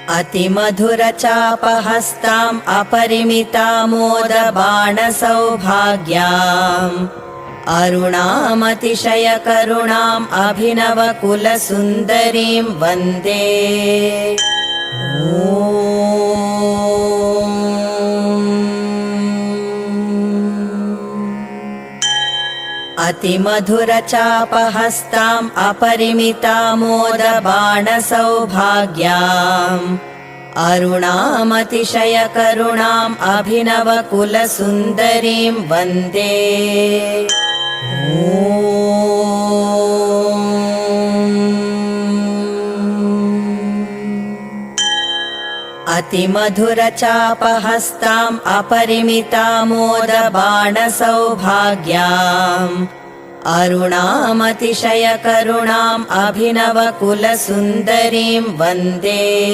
अतिमधुरचापहस्ताम् अपरिमितामोदबाणसौभाग्याम् अरुणामतिशयकरुणाम् अभिनवकुलसुन्दरीं वन्दे। अतिमधुरचापहस्ताम् अपरिमितामोदबाणसौभाग्याम् अरुणामतिशयकरुणाम् अभिनवकुलसुन्दरीं वन्दे। अतिमधुरचापहस्ताम् अपरिमितामोदबाणसौभाग्याम् अरुणामतिशयकरुणाम् अभिनवकुलसुन्दरीं वन्दे।